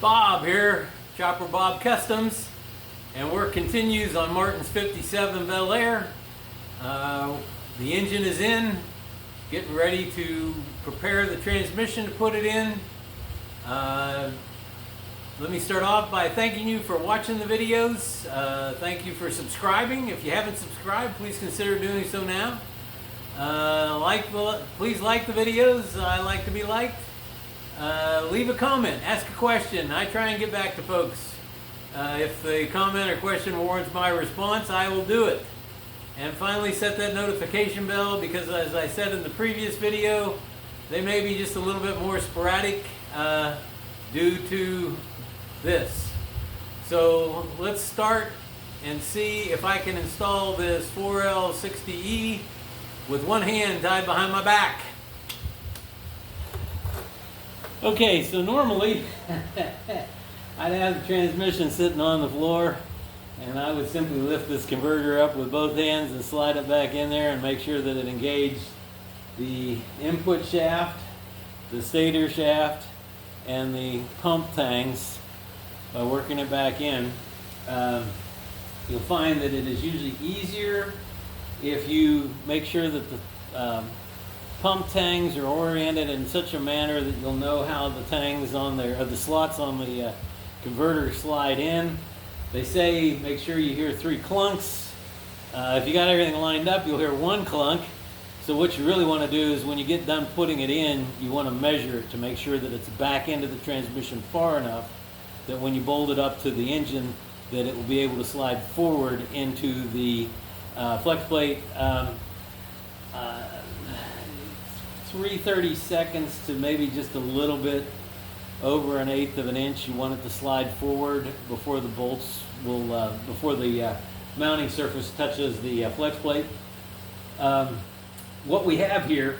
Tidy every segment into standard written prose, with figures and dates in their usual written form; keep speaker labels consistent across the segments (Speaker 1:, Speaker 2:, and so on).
Speaker 1: Bob here, Chopper Bob Customs, and work continues on Martin's 57 BelAir. The engine is in, getting ready to prepare the transmission to put it in. Let me start off by thanking you for watching the videos. Thank you for subscribing. If you haven't subscribed, please consider doing so now. Please like the videos. I like to be liked. Leave a comment, ask a question. I try and get back to folks. If the comment or question warrants my response, I will do it. And finally, set that notification bell, because as I said in the previous video, they may be just a little bit more sporadic due to this. So let's start and see if I can install this 4L60E with one hand tied behind my back. Okay, so normally I'd have the transmission sitting on the floor, and I would simply lift this converter up with both hands and slide it back in there and make sure that it engaged the input shaft, the stator shaft, and the pump tanks by working it back in. You'll find that it is usually easier if you make sure that the pump tangs are oriented in such a manner that you'll know how the tangs on there, or the slots on the converter slide in. They say make sure you hear 3 clunks. If you got everything lined up, you'll hear 1 clunk. So what you really want to do is when you get done putting it in, you want to measure it to make sure that it's back into the transmission far enough that when you bolt it up to the engine, that it will be able to slide forward into the flex plate. 3/32 to maybe just a little bit over 1/8 of an inch. You want it to slide forward before the bolts will, before the mounting surface touches the flex plate. What we have here,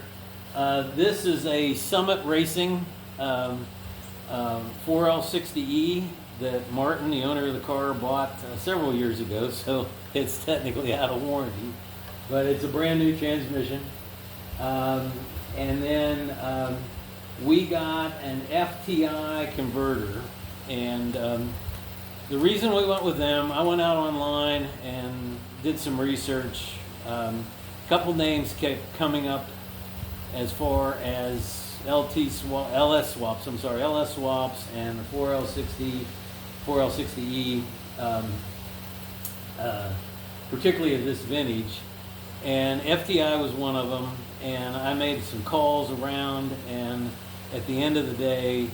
Speaker 1: this is a Summit Racing 4L60E that Martin, the owner of the car, bought several years ago, so it's technically out of warranty, but it's a brand new transmission. And then we got an FTI converter, and the reason we went with them, I went out online and did some research. A couple names kept coming up as far as LS swaps, and the 4L60E, particularly of this vintage, and FTI was one of them. And I made some calls around, and at the end of the day,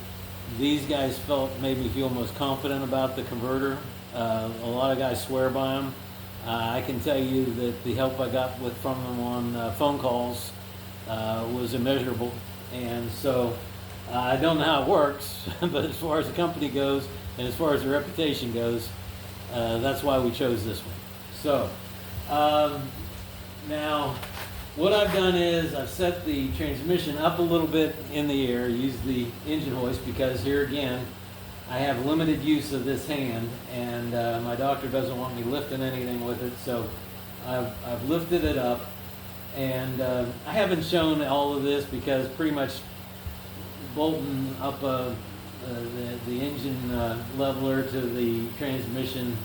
Speaker 1: these guys made me feel most confident about the converter. A lot of guys swear by them. I can tell you that the help I got from them on phone calls was immeasurable. And so I don't know how it works, but as far as the company goes and as far as the reputation goes, that's why we chose this one. So now, what I've done is I've set the transmission up a little bit in the air, used the engine hoist, because here again, I have limited use of this hand, and my doctor doesn't want me lifting anything with it, so I've lifted it up. And I haven't shown all of this because pretty much bolting up the engine leveler to the transmission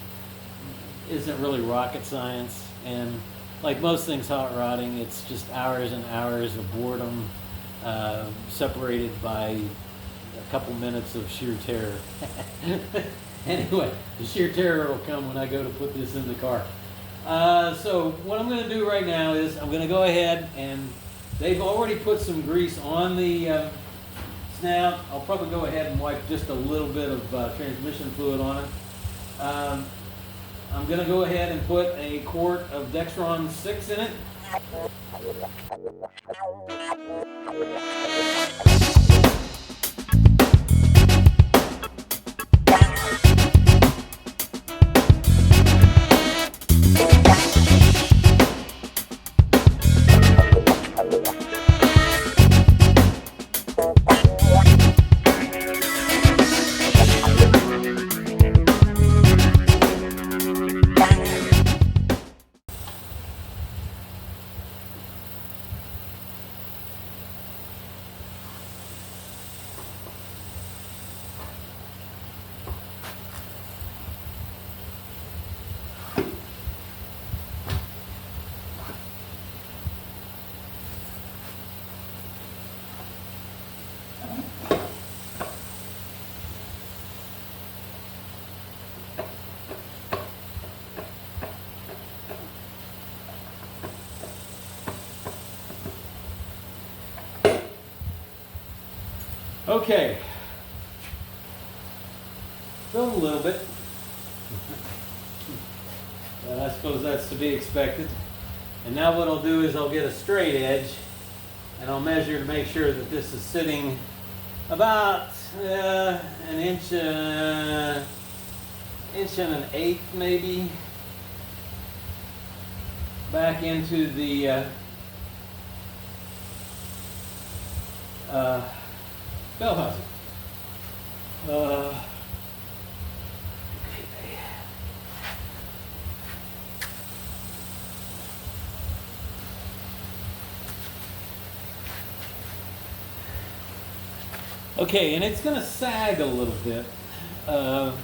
Speaker 1: isn't really rocket science. And like most things hot rodding, it's just hours and hours of boredom separated by a couple minutes of sheer terror. Anyway, the sheer terror will come when I go to put this in the car. So what I'm going to do right now is I'm going to go ahead, and they've already put some grease on the snout. I'll probably go ahead and wipe just a little bit of transmission fluid on it. I'm going to go ahead and put a quart of Dextron 6 in it. Okay, filled a little bit, but I suppose that's to be expected. And now what I'll do is I'll get a straight edge and I'll measure to make sure that this is sitting about an inch and an eighth maybe back into the bell housing. Okay, and it's going to sag a little bit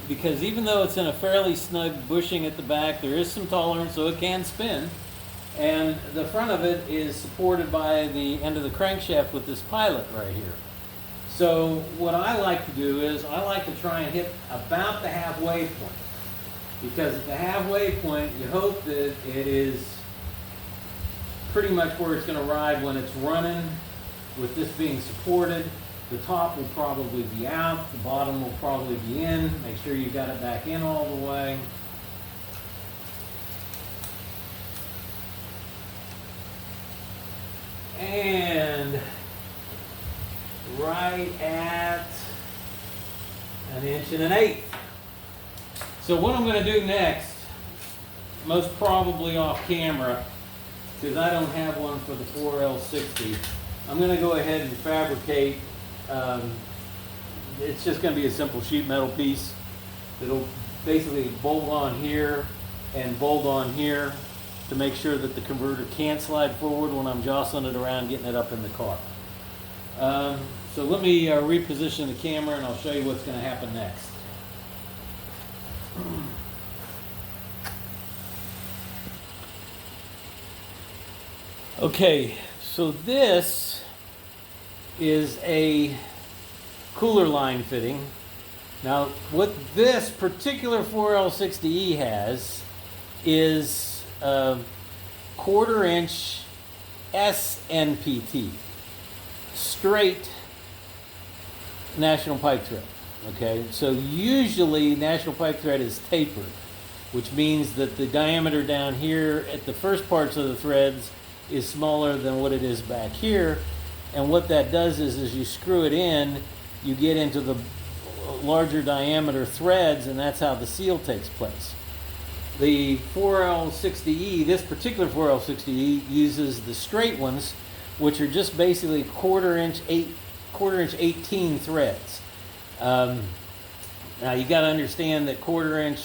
Speaker 1: because even though it's in a fairly snug bushing at the back, there is some tolerance so it can spin. And the front of it is supported by the end of the crankshaft with this pilot right here. So what I like to do is I like to try and hit about the halfway point, because at the halfway point you hope that it is pretty much where it's going to ride when it's running with this being supported. The top will probably be out, the bottom will probably be in. Make sure you got it back in all the way. And right at an inch and an eighth. So what I'm going to do next, most probably off camera, because I don't have one for the 4L60, I'm going to go ahead and fabricate. It's just going to be a simple sheet metal piece. It'll basically bolt on here and bolt on here to make sure that the converter can't slide forward when I'm jostling it around getting it up in the car. So let me reposition the camera and I'll show you what's going to happen next. Okay, so this is a cooler line fitting. Now what this particular 4L60E has is a 1/4 inch SNPT, straight national pipe thread. Okay, so usually national pipe thread is tapered, which means that the diameter down here at the first parts of the threads is smaller than what it is back here. And what that does is as you screw it in, you get into the larger diameter threads, and that's how the seal takes place. The 4L60E, this particular 4L60E, uses the straight ones, which are just basically 1/4 inch 18 threads. Now you got to understand that 1/4 inch,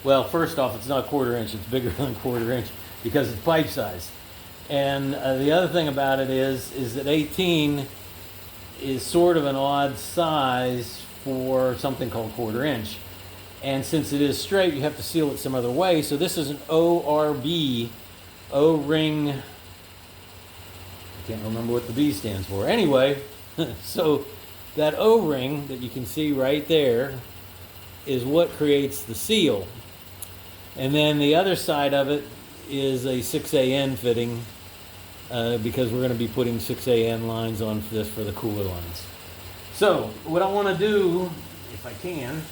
Speaker 1: well, first off, it's not 1/4 inch, it's bigger than 1/4 inch because it's pipe size. And the other thing about it is that 18 is sort of an odd size for something called 1/4 inch. And since it is straight, you have to seal it some other way. So this is an ORB, O-ring, I can't remember what the B stands for. Anyway, so that O-ring that you can see right there is what creates the seal. And then the other side of it is a 6AN fitting, because we're going to be putting 6AN lines on for this for the cooler lines. So what I want to do, if I can,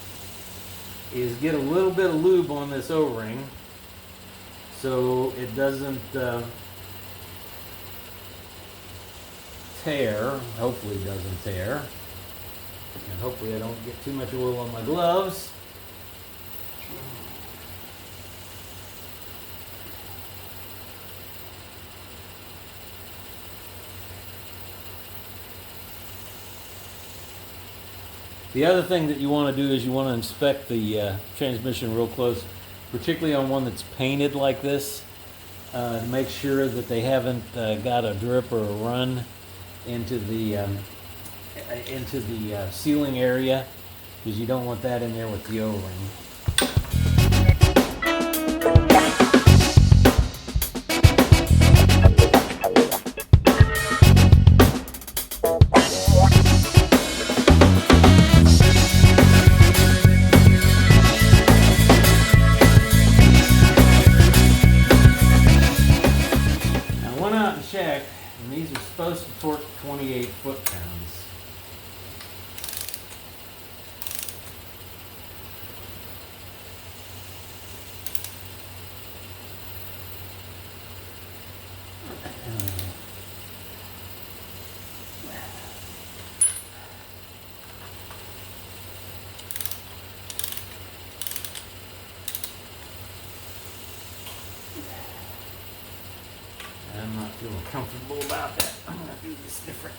Speaker 1: is get a little bit of lube on this O-ring so it doesn't tear. Hopefully it doesn't tear. And hopefully I don't get too much oil on my gloves. The other thing that you want to do is you want to inspect the transmission real close, particularly on one that's painted like this, to make sure that they haven't got a drip or a run into the sealing area, because you don't want that in there with the O-ring. Check, and these are supposed to torque 28 foot-pounds. comfortable about that. I'm gonna do this different.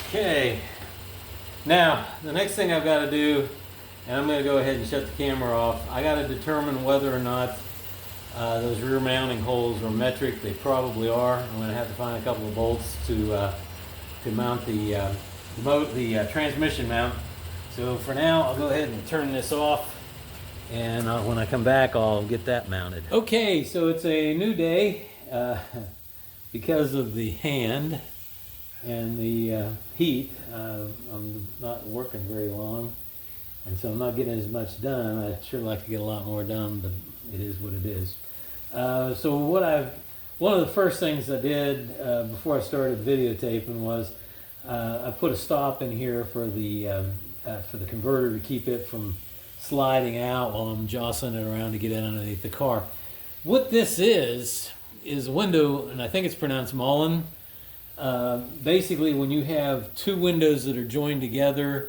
Speaker 1: Okay, now the next thing I've got to do, and I'm going to go ahead and shut the camera off, I got to determine whether or not those rear mounting holes are metric. They probably are. I'm going to have to find a couple of bolts to mount the transmission mount. So for now, I'll go ahead and turn this off, and when I come back, I'll get that mounted. Okay, so it's a new day because of the hand and the heat. I'm not working very long, and so I'm not getting as much done. I'd sure like to get a lot more done, but it is what it is. So one of the first things I did before I started videotaping was I put a stop in here for the converter to keep it from sliding out while I'm jostling it around to get it underneath the car. What this is a window, and I think it's pronounced Mullen. Basically, when you have two windows that are joined together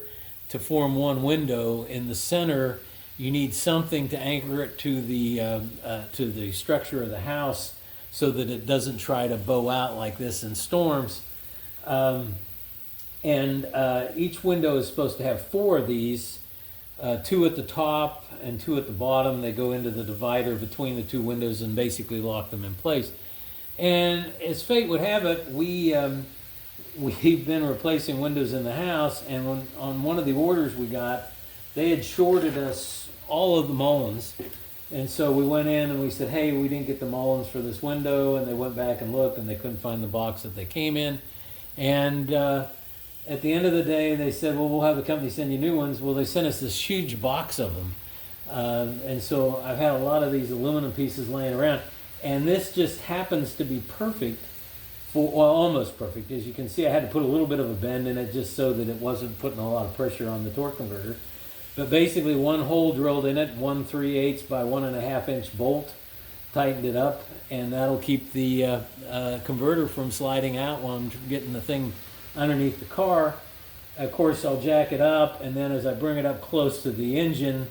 Speaker 1: to form one window, in the center you need something to anchor it to the structure of the house so that it doesn't try to bow out like this in storms. Each window is supposed to have 4 of these, 2 at the top and 2 at the bottom. They go into the divider between the 2 windows and basically lock them in place. And as fate would have it, we've been replacing windows in the house, and on one of the orders we got, they had shorted us all of the Mullins. And so we went in and we said, hey, we didn't get the Mullins for this window, and they went back and looked and they couldn't find the box that they came in. And at the end of the day, they said, well, we'll have the company send you new ones. Well, they sent us this huge box of them. And so I've had a lot of these aluminum pieces laying around. And this just happens to be perfect for, well, almost perfect. As you can see, I had to put a little bit of a bend in it just so that it wasn't putting a lot of pressure on the torque converter. But basically, one hole drilled in it, 1 3/8 by 1.5 inch bolt, tightened it up, and that'll keep the converter from sliding out while I'm getting the thing underneath the car. Of course, I'll jack it up, and then as I bring it up close to the engine,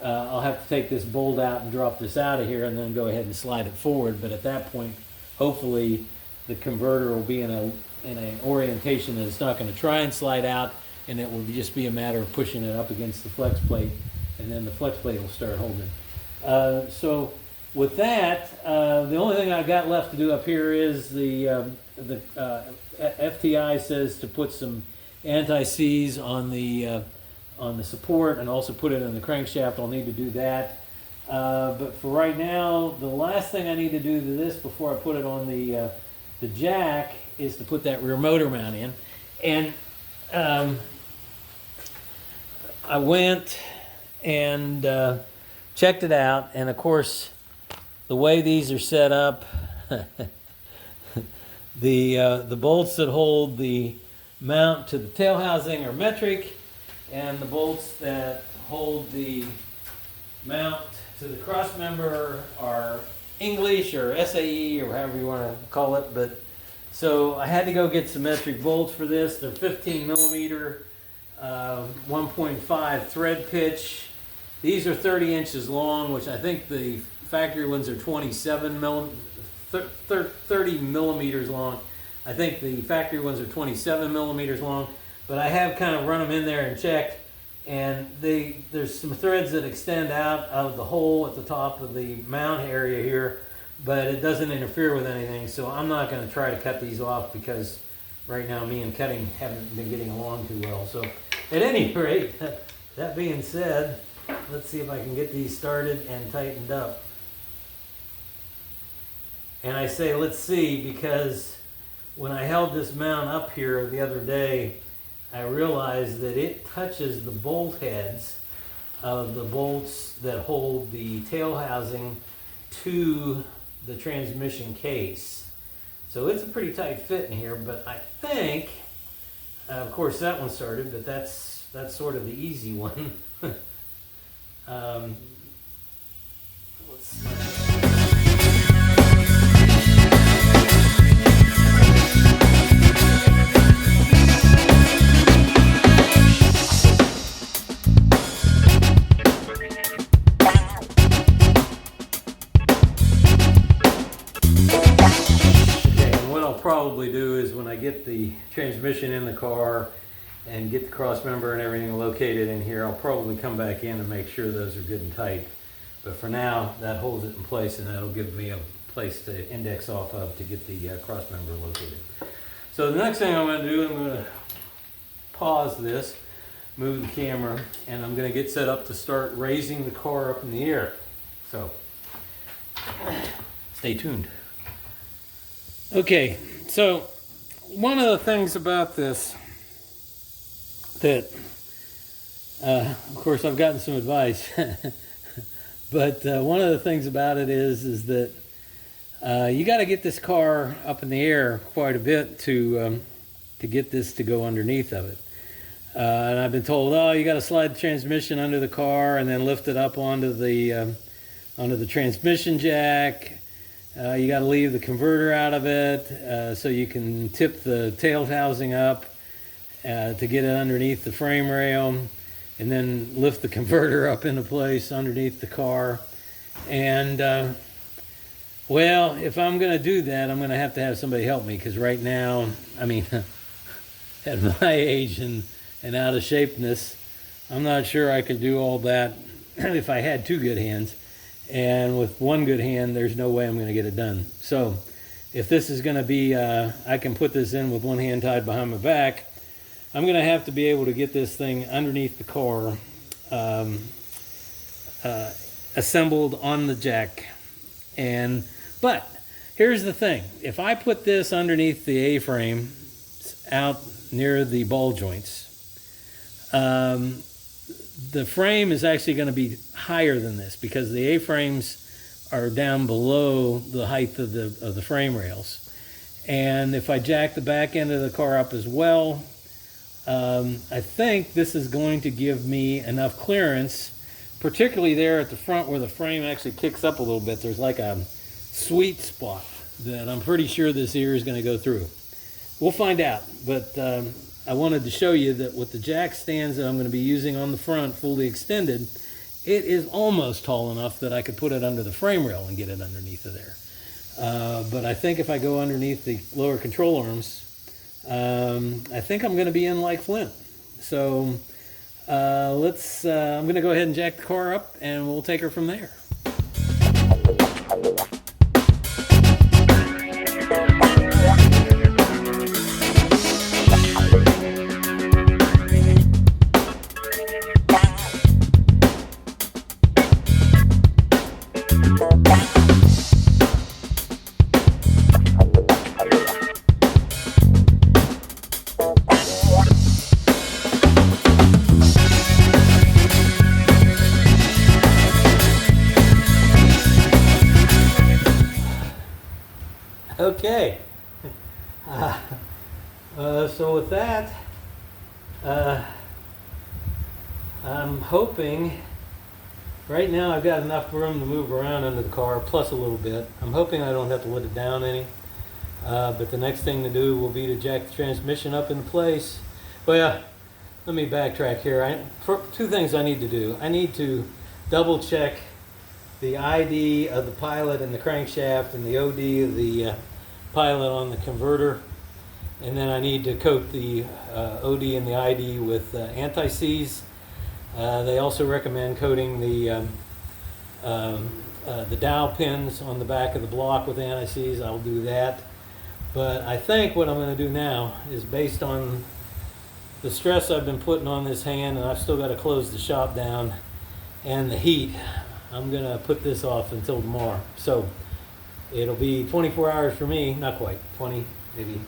Speaker 1: I'll have to take this bolt out and drop this out of here and then go ahead and slide it forward. But at that point, hopefully the converter will be in an orientation that it's not going to try and slide out, and it will just be a matter of pushing it up against the flex plate, and then the flex plate will start holding. So with that, the only thing I've got left to do up here is the FTI says to put some anti-seize on the support and also put it in the crankshaft. I'll need to do that. But for right now, the last thing I need to do to this before I put it on the jack is to put that rear motor mount in. And I went and checked it out, and of course, the way these are set up, the bolts that hold the mount to the tail housing are metric, and the bolts that hold the mount to the crossmember are English or SAE or however you want to call it. But so I had to go get some metric bolts for this. They're 15 millimeter, 1.5 thread pitch. These are 30 inches long, which I think the factory ones are 30 millimeters long. I think the factory ones are 27 millimeters long, but I have kind of run them in there and checked, and there's some threads that extend out of the hole at the top of the mount area here, but it doesn't interfere with anything, so I'm not going to try to cut these off because right now me and cutting haven't been getting along too well. So at any rate, that being said, let's see if I can get these started and tightened up. And I say let's see because when I held this mount up here the other day, I realized that it touches the bolt heads of the bolts that hold the tail housing to the transmission case. So it's a pretty tight fit in here, but I think, of course that one started, but that's sort of the easy one. Let's see. Probably do is when I get the transmission in the car and get the crossmember and everything located in here, I'll probably come back in and make sure those are good and tight. But for now, that holds it in place, and that'll give me a place to index off of to get the crossmember located. So the next thing I'm going to do, I'm going to pause this, move the camera, and I'm going to get set up to start raising the car up in the air. So stay tuned. Okay, so one of the things about this that, of course, I've gotten some advice, but one of the things about it is that you got to get this car up in the air quite a bit to get this to go underneath of it. And I've been told, oh, you got to slide the transmission under the car and then lift it up onto the transmission jack. You got to leave the converter out of it so you can tip the tail housing up to get it underneath the frame rail, and then lift the converter up into place underneath the car. And well, if I'm going to do that, I'm going to have somebody help me, because right now, I mean, at my age and out of shapeness, I'm not sure I could do all that if I had two good hands. And with one good hand, there's no way I'm going to get it done. So if this is going to be, I can put this in with one hand tied behind my back, I'm going to have to be able to get this thing underneath the car, assembled on the jack. But here's the thing. If I put this underneath the A-frame out near the ball joints, the frame is actually going to be higher than this, because the A-frames are down below the height of the frame rails. And if I jack the back end of the car up as well, I think this is going to give me enough clearance, particularly there at the front where the frame actually kicks up a little bit. There's like a sweet spot that I'm pretty sure this ear is going to go through. We'll find out, but I wanted to show you that with the jack stands that I'm going to be using on the front, fully extended, it is almost tall enough that I could put it under the frame rail and get it underneath of there. But I think if I go underneath the lower control arms, I think I'm going to be in like Flint. So I'm going to go ahead and jack the car up, and we'll take her from there. Okay, so with that, I'm hoping, right now I've got enough room to move around under the car, plus a little bit. I'm hoping I don't have to let it down any, but the next thing to do will be to jack the transmission up into place. Well, let me backtrack here. For two things I need to do. I need to double check the ID of the pilot and the crankshaft, and the OD of the pilot on the converter, and then I need to coat the OD and the ID with anti-seize. They also recommend coating the dowel pins on the back of the block with anti-seize. I'll do that. But I think what I'm going to do now is, based on the stress I've been putting on this hand, and I've still got to close the shop down, and the heat, I'm going to put this off until tomorrow. So it'll be 24 hours for me, not quite, 20, maybe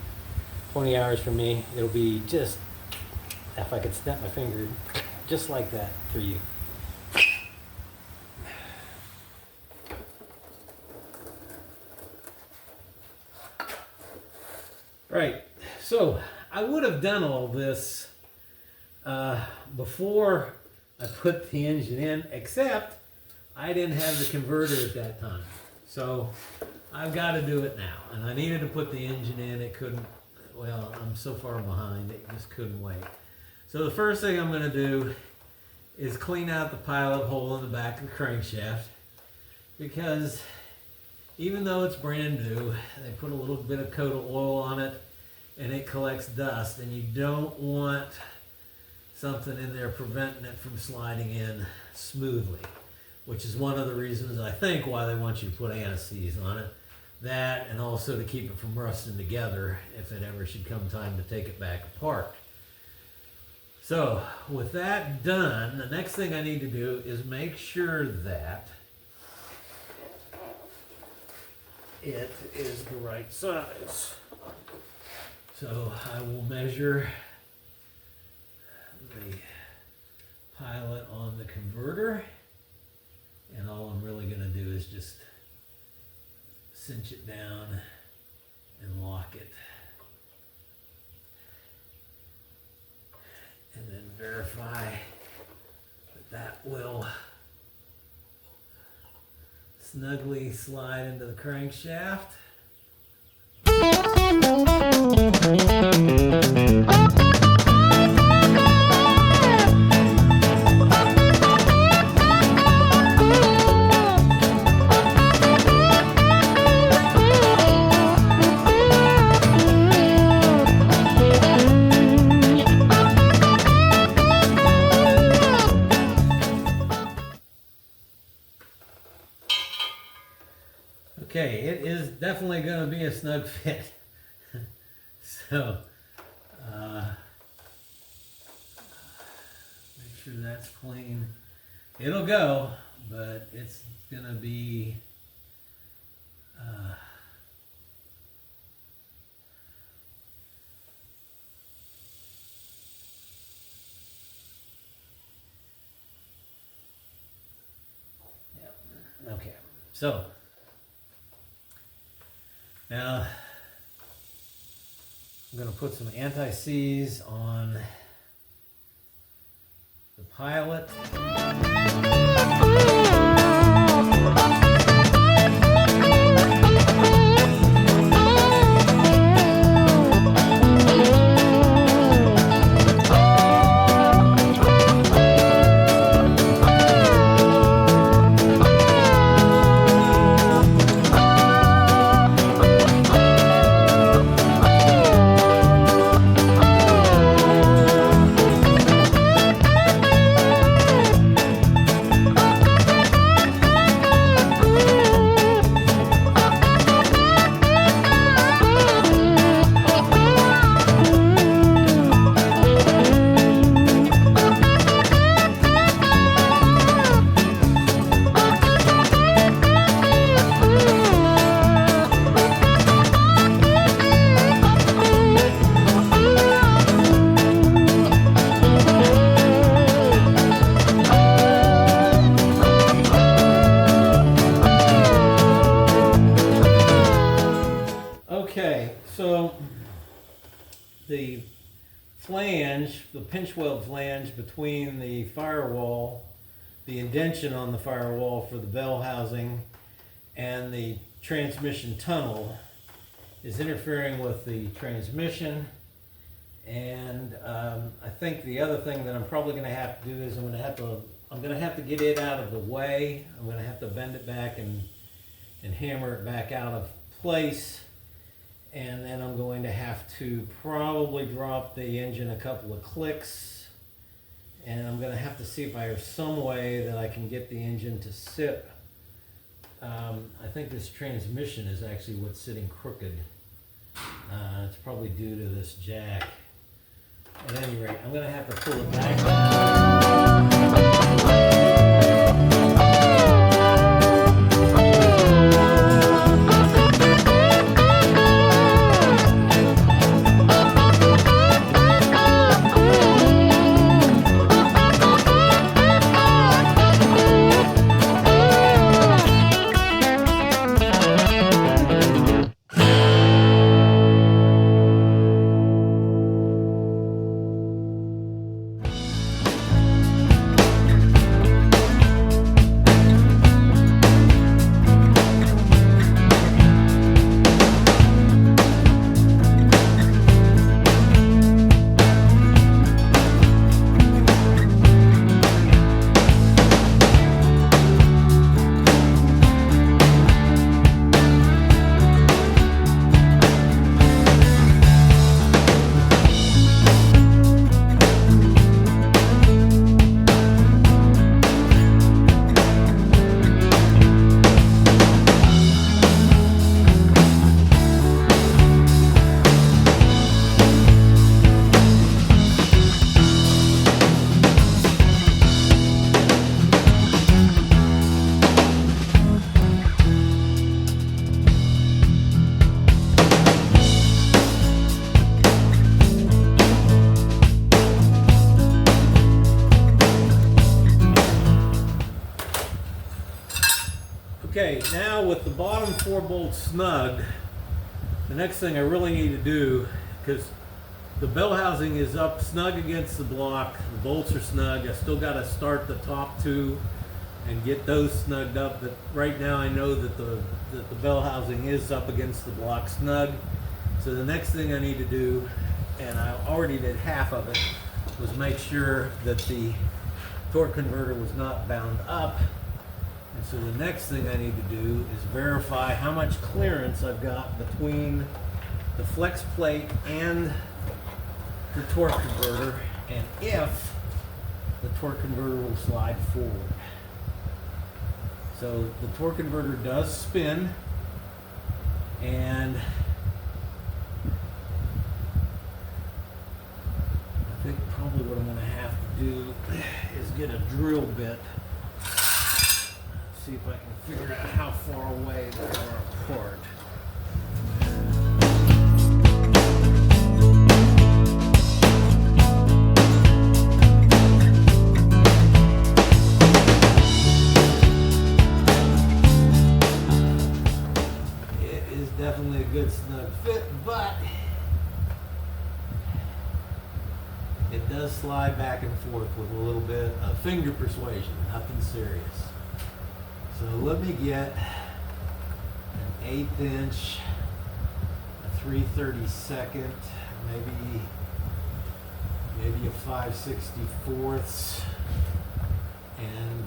Speaker 1: 20 hours for me. It'll be just if I could snap my finger just like that for you. Right, so I would have done all this before I put the engine in, except I didn't have the converter at that time. So I've got to do it now. And I needed to put the engine in. It couldn't, well, I'm so far behind, it just couldn't wait. So the first thing I'm going to do is clean out the pilot hole in the back of the crankshaft, because even though it's brand new, they put a little bit of coat of oil on it and it collects dust, and you don't want something in there preventing it from sliding in smoothly, which is one of the reasons I think why they want you to put anti-seize on it. That, and also to keep it from rusting together if it ever should come time to take it back apart. So with that done, the next thing I need to do is make sure that it is the right size. So I will measure the pilot on the converter, and all I'm really going to do is just cinch it down and lock it, and then verify that that will snugly slide into the crankshaft. Okay, it is definitely going to be a snug fit. So, make sure that's clean. It'll go, but it's going to be yeah. Okay, so now I'm going to put some anti-seize on the pilot. Okay, so the flange, the pinch weld flange between the firewall, the indention on the firewall for the bell housing, and the transmission tunnel is interfering with the transmission. And I think the other thing that I'm probably going to have to do is I'm going to have to get it out of the way. I'm going to have to bend it back and hammer it back out of place. And then I'm going to have to probably drop the engine a couple of clicks. And I'm going to have to see if I have some way that I can get the engine to sit. I think this transmission is actually what's sitting crooked. It's probably due to this jack. At any rate, I'm going to have to pull it back. Okay, now with the bottom 4 bolts snug, the next thing I really need to do, because the bell housing is up snug against the block, the bolts are snug, I still got to start the top 2 and get those snugged up, but right now I know that the bell housing is up against the block snug. So the next thing I need to do, and I already did half of it, was make sure that the torque converter was not bound up. And so the next thing I need to do is verify how much clearance I've got between the flex plate and the torque converter, and if the torque converter will slide forward. So the torque converter does spin, and I think probably what I'm going to have to do is get a drill bit, see if I can figure out how far away they are apart. It is definitely a good snug fit, but it does slide back and forth with a little bit of finger persuasion, nothing serious. So let me get an 1/8 inch, a 3/32, maybe a 5/64, and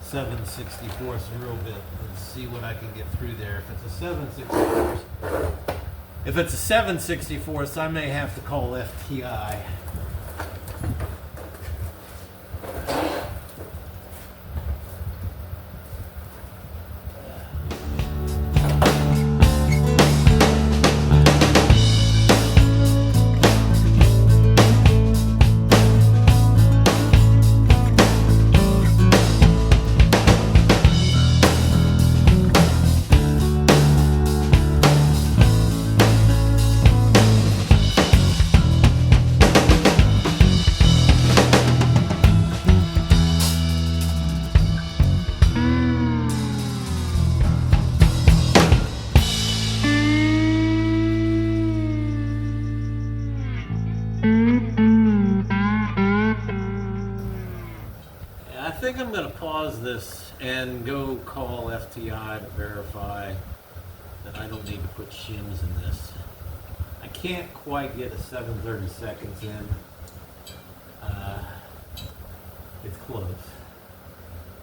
Speaker 1: 7/64 drill bit, and see what I can get through there. If it's a 7/64, if it's a 7/64, I may have to call FTI. I think I'm going to pause this and go call FTI to verify that I don't need to put shims in this. I can't quite get a 7/32 in. It's close,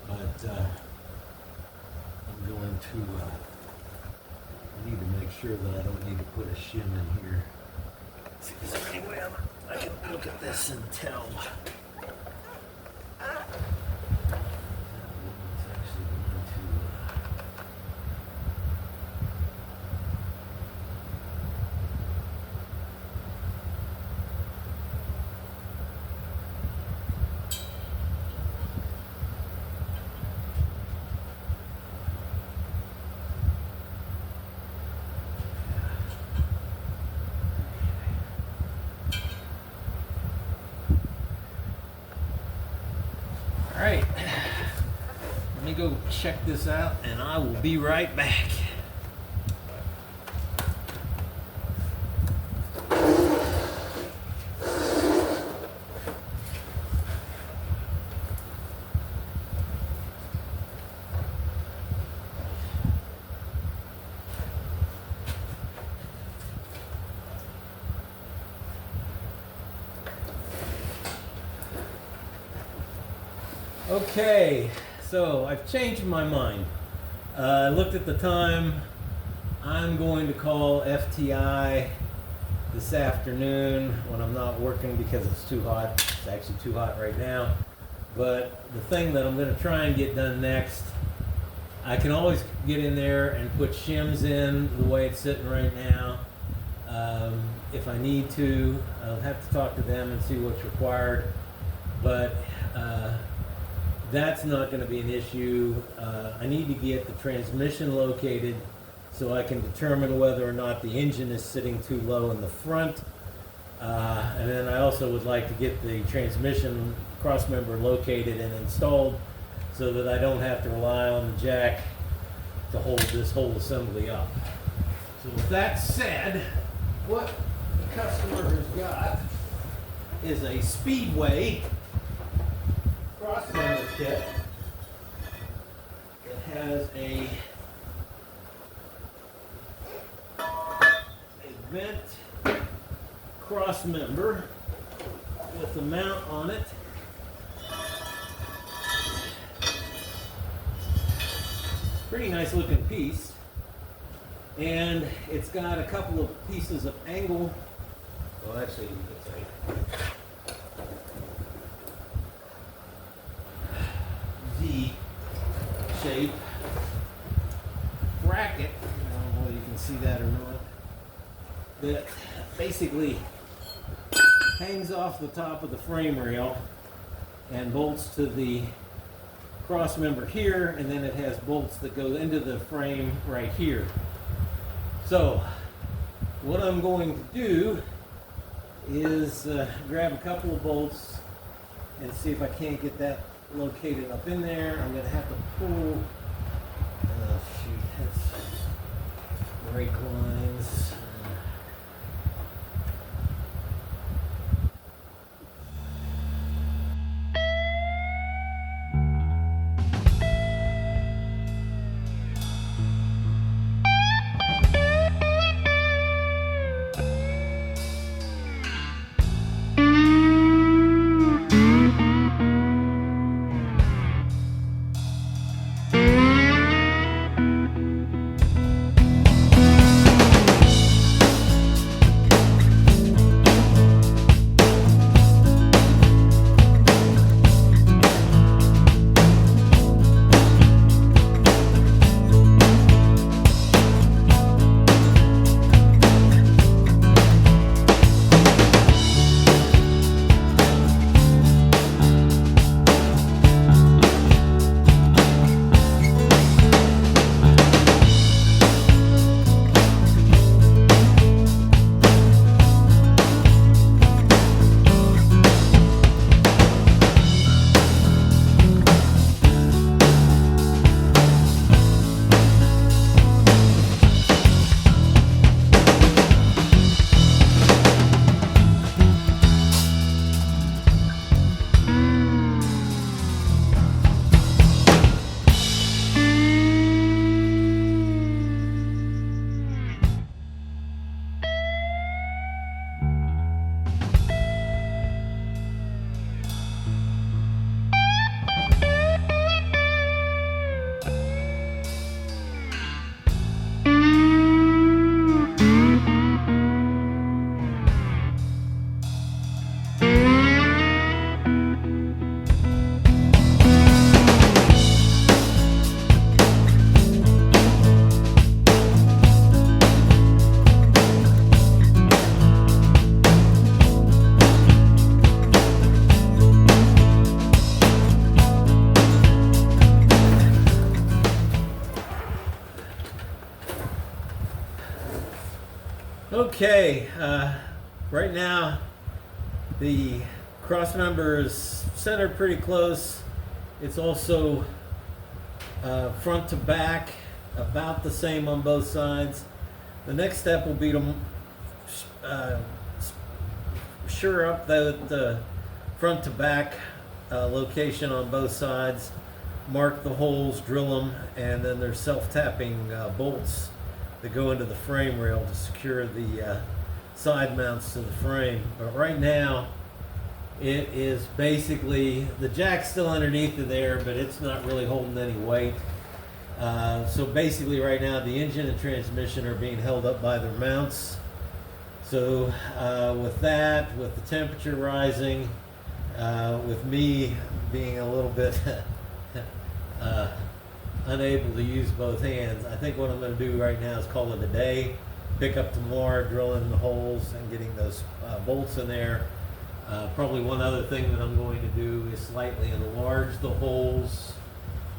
Speaker 1: but I'm going to I need to make sure that I don't need to put a shim in here. Let's see if there's any way I can look at this and tell. All right, let me go check this out and I will be right back. Okay, so I've changed my mind. I looked at the time. I'm going to call FTI this afternoon when I'm not working because it's too hot. It's actually too hot right now. But the thing that I'm going to try and get done next, I can always get in there and put shims in the way it's sitting right now. If I need to, I'll have to talk to them and see what's required. But that's not going to be an issue. I need to get the transmission located so I can determine whether or not the engine is sitting too low in the front. And then I also would like to get the transmission crossmember located and installed so that I don't have to rely on the jack to hold this whole assembly up. So with that said, what the customer has got is a Speedway crossmember kit. It has a vent crossmember with a mount on it. Pretty nice looking piece. And it's got a couple of pieces of angle. Well, actually, it's a Z shape bracket. I don't know whether you can see that or not. That basically hangs off the top of the frame rail and bolts to the cross member here, and then it has bolts that go into the frame right here. So what I'm going to do is grab a couple of bolts and see if I can't get that located up in there. I'm going to have to pull shoot, that's brake lines. Okay, right now the cross member is centered pretty close. It's also front to back, about the same on both sides. The next step will be to sure up the front to back location on both sides, mark the holes, drill them, and then there's self-tapping bolts that go into the frame rail to secure the side mounts to the frame. But right now it is basically, the jack's still underneath of there, but it's not really holding any weight. So basically right now the engine and transmission are being held up by their mounts. So with that, with the temperature rising, with me being a little bit unable to use both hands, I think what I'm going to do right now is call it a day. Pick up tomorrow, drill in the holes and getting those bolts in there. Probably one other thing that I'm going to do is slightly enlarge the holes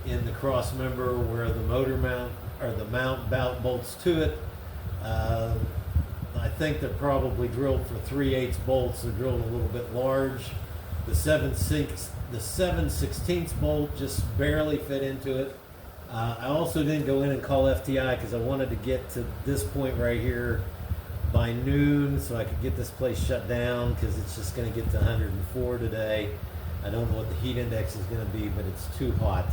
Speaker 1: in the cross member where the motor mount or the mount bolts to it.
Speaker 2: I think they're probably drilled for 3/8 bolts. They're drilled a little bit large. The 7/16 bolt just barely fit into it. I also didn't go in and call FTI because I wanted to get to this point right here by noon so I could get this place shut down, because it's just going to get to 104 today. I don't know what the heat index is going to be, but it's too hot,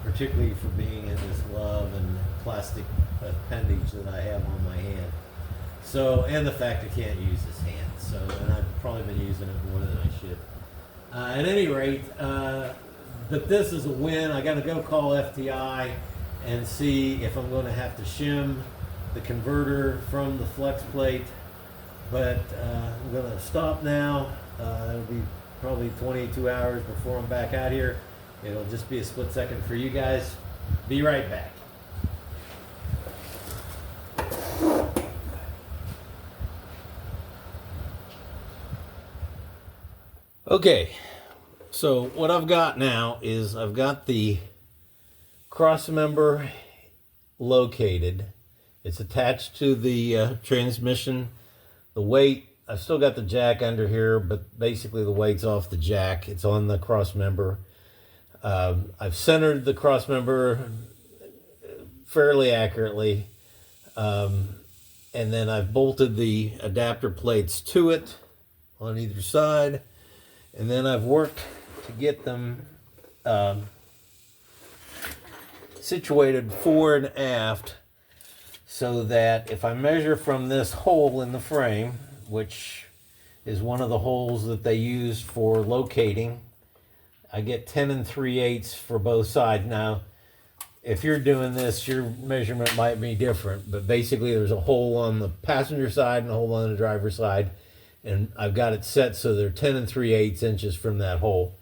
Speaker 2: particularly for being in this glove and plastic appendage that I have on my hand. So, and the fact I can't use this hand. So, and I've probably been using it more than I should. At any rate, but this is a win. I got to go call FTI and see if I'm going to have to shim the converter from the flex plate. But I'm going to stop now. It'll be probably 22 hours before I'm back out here. It'll just be a split second for you guys. Be right back. Okay, so what I've got now is I've got the Crossmember located. It's attached to the transmission. The weight, I've still got the jack under here, but basically the weight's off the jack. It's on the Crossmember. I've centered the Crossmember fairly accurately. And then I've bolted the adapter plates to it on either side. And then I've worked to get them situated fore and aft so that if I measure from this hole in the frame, which is one of the holes that they use for locating, I get 10 3/8 for both sides. Now, if you're doing this, your measurement might be different, but basically there's a hole on the passenger side and a hole on the driver's side. And I've got it set so they're 10 3/8 inches from that hole.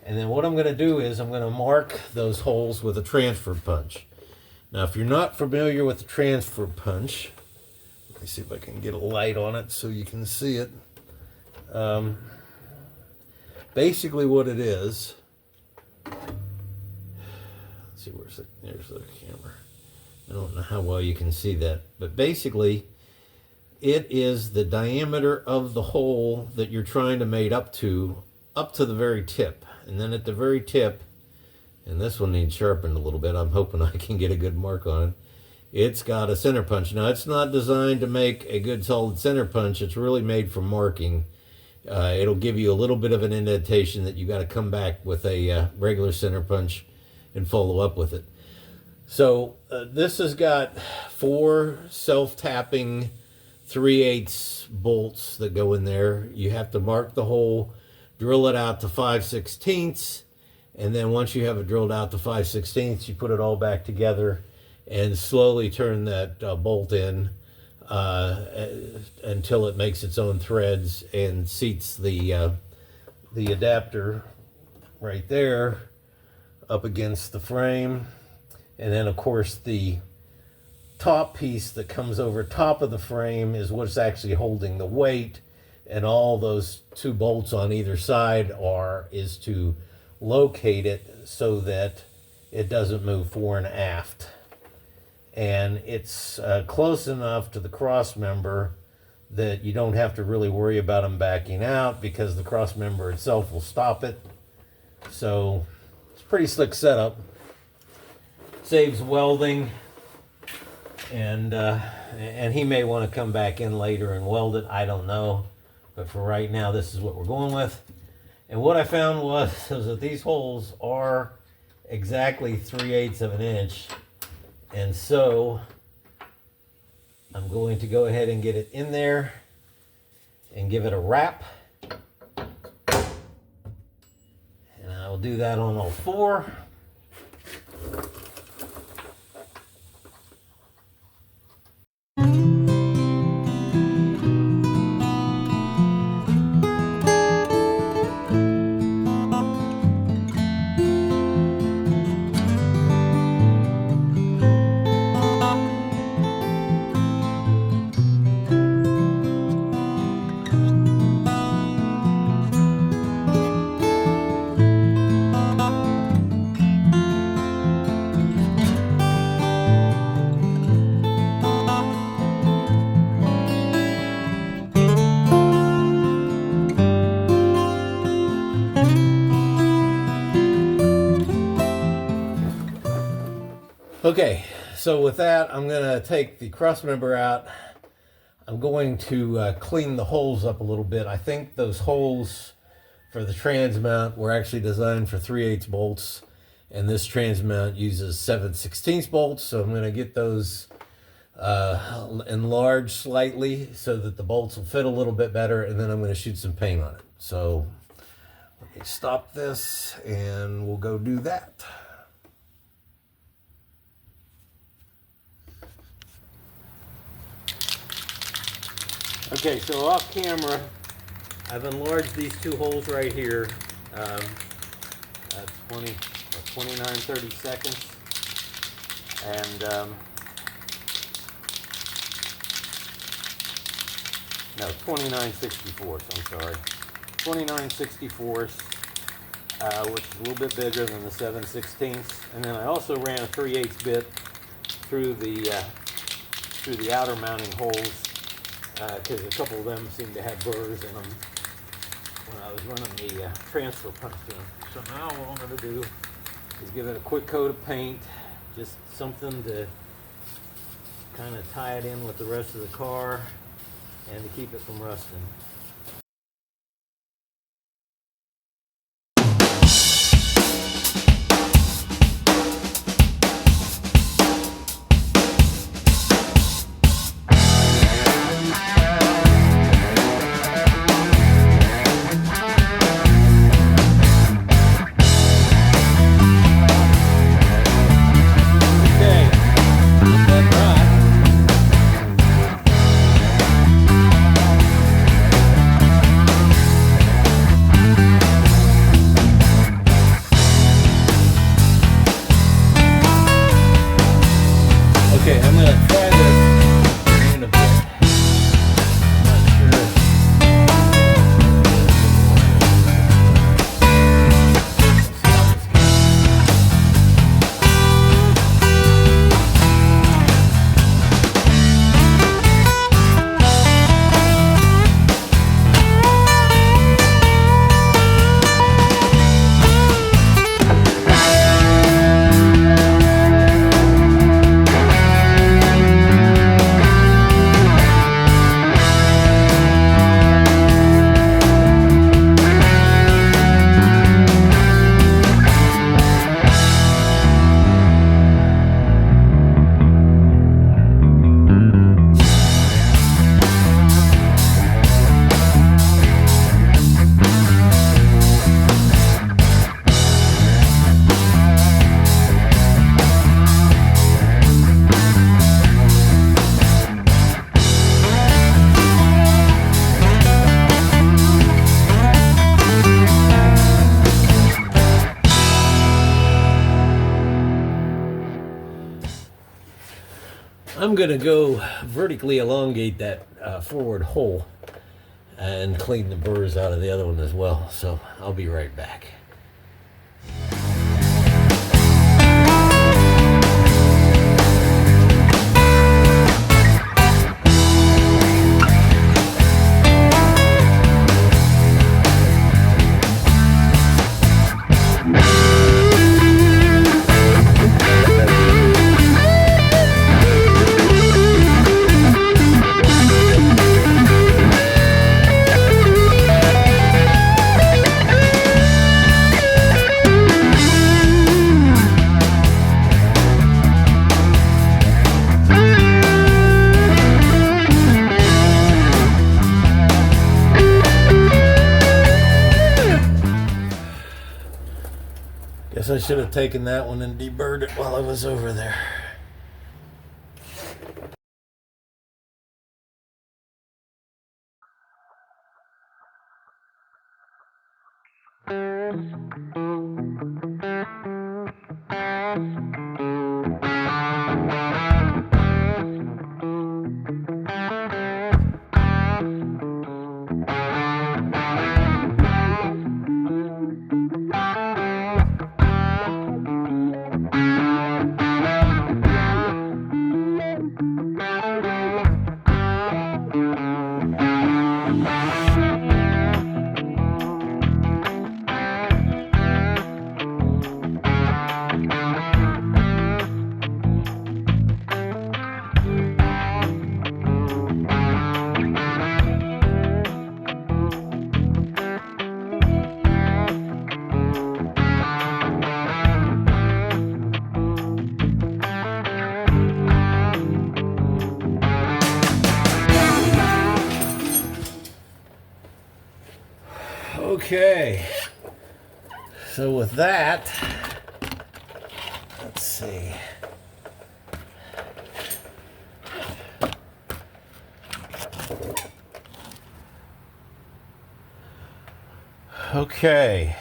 Speaker 2: And then what I'm going to do is I'm going to mark those holes with a transfer punch. Now, if you're not familiar with the transfer punch, let me see if I can get a light on it so you can see it. Basically what it is, let's see, there's the camera. I don't know how well you can see that, but basically it is the diameter of the hole that you're trying to mate up to the very tip. And then at the very tip, and this one needs sharpened a little bit. I'm hoping I can get a good mark on it. It's got a center punch. Now, it's not designed to make a good solid center punch. It's really made for marking. It'll give you a little bit of an indentation that you got to come back with a regular center punch and follow up with it. So this has got 4 self-tapping 3/8 bolts that go in there. You have to mark the hole, drill it out to 5/16, and then once you have it drilled out to 5/16, you put it all back together and slowly turn that bolt in until it makes its own threads and seats the adapter right there up against the frame. And then of course the top piece that comes over top of the frame is what's actually holding the weight, and all those 2 bolts on either side is to locate it so that it doesn't move fore and aft. And it's close enough to the Crossmember that you don't have to really worry about them backing out, because the Crossmember itself will stop it. So it's a pretty slick setup. Saves welding. And he may want to come back in later and weld it. I don't know. But for right now, this is what we're going with. And what I found was that these holes are exactly 3/8 of an inch. And so I'm going to go ahead and get it in there and give it a wrap. And I'll do that on all 4. Okay, so with that, I'm going to take the Crossmember out. I'm going to clean the holes up a little bit. I think those holes for the trans mount were actually designed for 3/8 bolts, and this trans mount uses 7/16 bolts, so I'm going to get those enlarged slightly so that the bolts will fit a little bit better, and then I'm going to shoot some paint on it. So let me stop this and we'll go do that. Okay, so off camera, I've enlarged these two holes right here. That's 29, 30 seconds. And no, 29/64, I'm sorry. 29/64, which is a little bit bigger than the 7/16. And then I also ran a 3/8 bit through the outer mounting holes, because a couple of them seem to have burrs in them when I was running the transfer punch through them. So now what I'm going to do is give it a quick coat of paint, just something to kind of tie it in with the rest of the car and to keep it from rusting. Okay, I'm going to try this in a bit. I'm not sure. I'm going to go vertically elongate that forward hole and clean the burrs out of the other one as well. So I'll be right back. Guess I should have taken that one and deburred it while I was over there. So with that, let's see. Okay.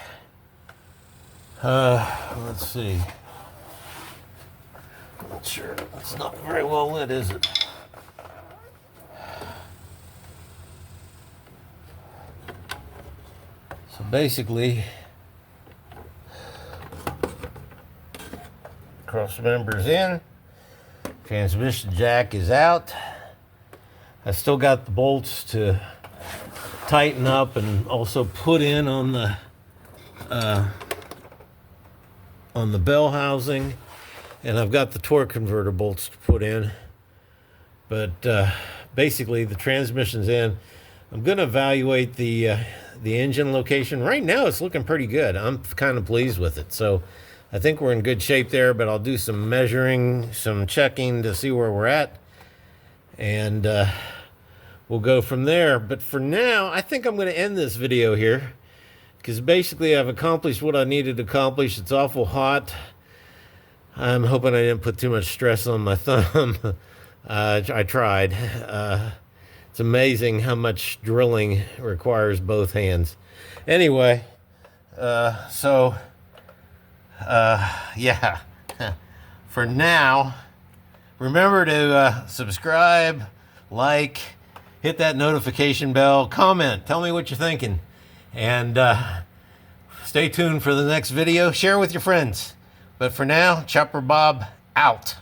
Speaker 2: Let's see. Not sure. It's not very well lit, is it? So basically, Crossmember's in. Transmission jack is out. I still got the bolts to tighten up and also put in on the bell housing, and I've got the torque converter bolts to put in. But basically, the transmission's in. I'm going to evaluate the engine location. Right now, it's looking pretty good. I'm kind of pleased with it. So I think we're in good shape there, but I'll do some measuring, some checking to see where we're at, and we'll go from there. But for now, I think I'm going to end this video here, because basically I've accomplished what I needed to accomplish. It's awful hot. I'm hoping I didn't put too much stress on my thumb. I tried. It's amazing how much drilling requires both hands. Anyway, yeah. For now, remember to subscribe, like, hit that notification bell, comment, tell me what you're thinking, and stay tuned for the next video. Share with your friends. But for now, Chopper Bob out.